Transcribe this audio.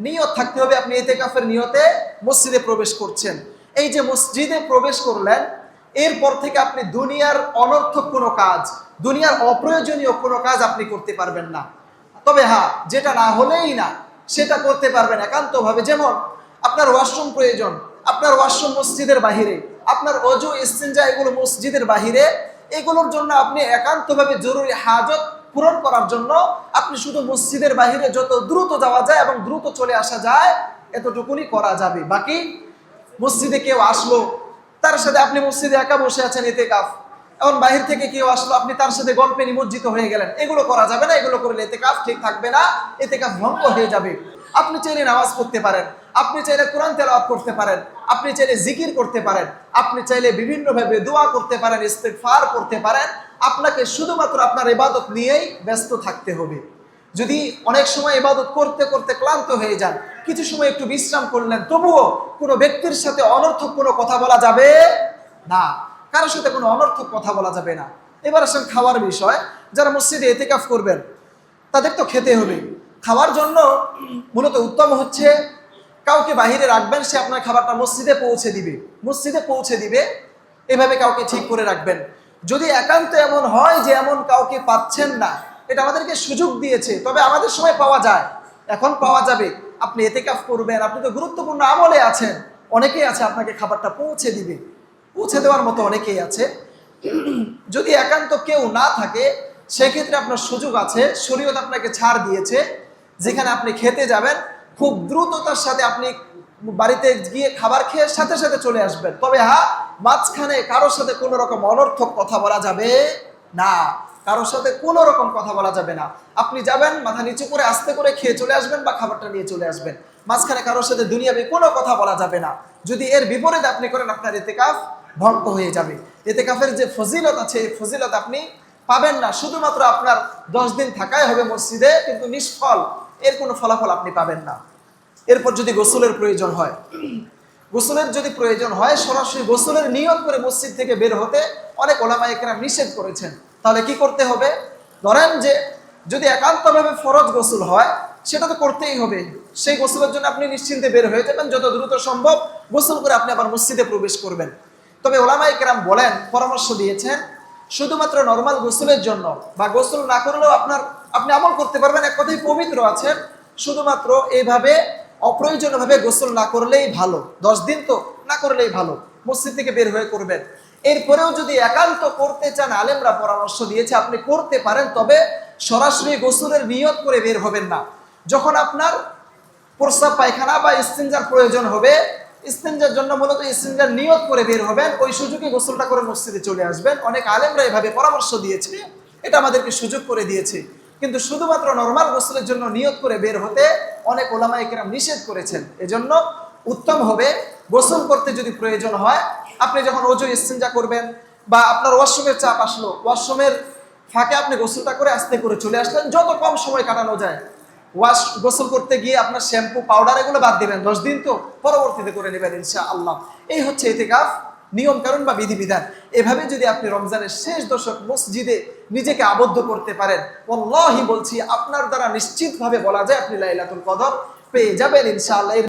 নিয়ত থাকতে হবে আপনি ইতিকাফের নিয়তে মসজিদে প্রবেশ করছেন। এই যে মসজিদে প্রবেশ করলেন, এরপর থেকে আপনি দুনিয়ার অনর্থক কোনো কাজ, দুনিয়ার অপ্রয়োজনীয় কোনো কাজ আপনি করতে পারবেন না। তবে হ্যাঁ, যেটা না হলেই না সেটা করতে পারবেন একান্তভাবে। যেমন আপনার ওয়াশরুম প্রয়োজন, আপনার ওয়াশরুম মসজিদের বাহিরে, আপনার অজু ইস্তিনজা এগুলো মসজিদের বাহিরে, এগুলোর জন্য আপনি একান্তভাবে জরুরি হাজত পূরণ করার জন্য আপনি শুধু মসজিদের বাহিরে যত দ্রুত যাওয়া যায় এবং দ্রুত চলে আসা যায় এতটুকুনি করা যাবে। বাকি মসজিদে কেউ আসলো, তার সাথে আপনি মসজিদে একা বসে আছেন ইতিকাফ, এখন বাহির থেকে কেউ আসলো, আপনি তার সাথে গল্পে নিমজ্জিত হয়ে গেলেন, এগুলো করা যাবে না। এগুলো করলে ইতিকাফ ঠিক থাকবে না, ইতিকাফ ভঙ্গ হয়ে যাবে। আপনি চাইলে নামাজ পড়তে পারেন, আপনি চাইলে কোরআন তেলাওয়াত করতে পারেন, আপনি চাইলে জিকির করতে পারেন, আপনি চাইলে বিভিন্নভাবে দোয়া করতে পারেন, ইস্তিগফার করতে পারেন। আপনাকে শুধুমাত্র আপনার ইবাদত নিয়েই ব্যস্ত থাকতে হবে। যদি অনেক সময় ইবাদত করতে করতে ক্লান্ত হয়ে যান, কিছু সময় একটু বিশ্রাম করলেন, তবুও কোনো ব্যক্তির সাথে অনর্থক কোনো কথা বলা যাবে না, কারোর সাথে কোনো অনর্থক কথা বলা যাবে না। এবার আসেন খাওয়ার বিষয়। যারা মসজিদে ইতিকাফ করবেন তাদের তো খেতে হবে। খাওয়ার জন্য মূলত উত্তম হচ্ছে কাউকে বাহিরে রাখবেন, সে আপনার খাবারটা মসজিদে পৌঁছে দিবে, মসজিদে পৌঁছে দিবে, এভাবে কাউকে ঠিক করে রাখবেন। যদি একান্ত এমন হয় যে এমন কাউকে পাচ্ছেন না, এটা আমাদেরকে সুযোগ দিয়েছে, তবে আমাদের সময় পাওয়া যায়, এখন পাওয়া যাবে, আপনি ইতিকাফ করবেন, আপনি তো গুরুত্বপূর্ণ আমলে আছেন, অনেকেই আছে আপনাকে খাবারটা পৌঁছে দিবে, পৌঁছে দেওয়ার মতো অনেকেই আছে। যদি একান্ত কেউ না থাকে সেক্ষেত্রে আপনার সুযোগ আছে, শরীয়ত আপনাকে ছাড় দিয়েছে, যেখানে আপনি খেতে যাবেন খুব দ্রুততার সাথে আপনি বাড়িতে গিয়ে খাবার খেয়ে সাথে সাথে চলে আসবেন। তবে হ্যাঁ, মাঝখানে কারোর সাথে কোনো রকম অনর্থক কথা বলা যাবে না, কারোর সাথে কোনো রকম কথা বলা যাবে না। আপনি যাবেন, মাথা নিচু করে আস্তে করে খেয়ে চলে আসবেন বা খাবারটা নিয়ে চলে আসবেন, মাঝখানে কারোর সাথে দুনিয়াবি কোনো কথা বলা যাবে না। যদি এর বিপরীত আপনি করেন, আপনার ইতিকাফ ভঙ্গ হয়ে যাবে। ইতিকাফের যে ফজিলত আছে এই ফজিলত আপনি পাবেন না, শুধুমাত্র আপনার 10 দিন থাকাই হবে মসজিদে, কিন্তু নিষ্ফল, এর কোনো ফলাফল আপনি পাবেন না। এরপর যদি গোসলের প্রয়োজন হয়, গোসলের যদি প্রয়োজন হয়, সরাসরি গোসলের নিয়ত করে মসজিদ থেকে বের হতে অনেক ওলামায়ে কেরাম নিষেধ করেছেন। তাহলে কি করতে হবে? ধরেন যে যদি একান্তভাবে ফরজ গোসল হয়, সেটা তো করতেই হবে, সেই গোসলের জন্য আপনি নিশ্চিন্তে বের হয়ে যাবেন, যত দ্রুত সম্ভব গোসল করে আপনি আবার মসজিদে প্রবেশ করবেন। তবে ওলামায়ে কেরাম বলেন, পরামর্শ দিয়েছেন, শুধুমাত্র নর্মাল গোসলের জন্য বা গোসল না করলেও আপনি আমল করতে পারবেন, এক কথায় পবিত্র আছেন, শুধুমাত্র এইভাবে অপ্রয়োজনীয়ভাবে গোসল না করলেই ভালো। 10 দিন তো না করলেই ভালো, মসজিদ থেকে বের হয়ে করবেন। এরপরেও যদি একান্ত করতে চান, আলেমরা পরামর্শ দিয়েছে আপনি করতে পারেন, তবে সরাসরি গোসলের নিয়ত করে বের হবেন না। যখন আপনার প্রস্রাব পায়খানা বা ইস্তিনজার প্রয়োজন হবে, ইস্তিনজার জন্য মূলত ইস্তিনজার নিয়ত করে বের হবেন, ওই সুযোগে গোসলটা করে মসজিদে চলে আসবেন। অনেক আলেমরা এভাবে পরামর্শ দিয়েছে, এটা আমাদেরকে সুযোগ করে দিয়েছে। কিন্তু শুধুমাত্র নরমাল গোসলের জন্য নিয়ত করে বের হতে অনেক ওলামায়ে কেরাম নিষেধ করেছেন। এজন্য উত্তম হবে গোসল করতে যদি প্রয়োজন হয়, আপনি যখন ওযু ইস্তিনজা করবেন বা আপনার ওয়াশরুমের চাপ আসলো, ওয়াশরুমের ফাঁকে আপনি গোসলটা করে আস্তে করে চলে আসলেন, যত কম সময় কাটানো যায়। গোসল করতে গিয়ে আপনার শ্যাম্পু পাউডার এগুলো বাদ দিবেন, 10 দিন তো পরবর্তীতে করে নেবেন ইনশাআল্লাহ। এই হচ্ছে ইতিকাফ নিয়ম কানুন বা বিধিবিধান। এভাবে যদি আপনি রমজানের শেষ দশক মসজিদে নিজেকে আবদ্ধ করতে পারেন, ওয়াল্লাহি বলছি আপনার দ্বারা নিশ্চিতভাবে বলা যায় আপনি লাইলাতুল কদর পেয়ে যাবেন ইনশাআল্লাহ।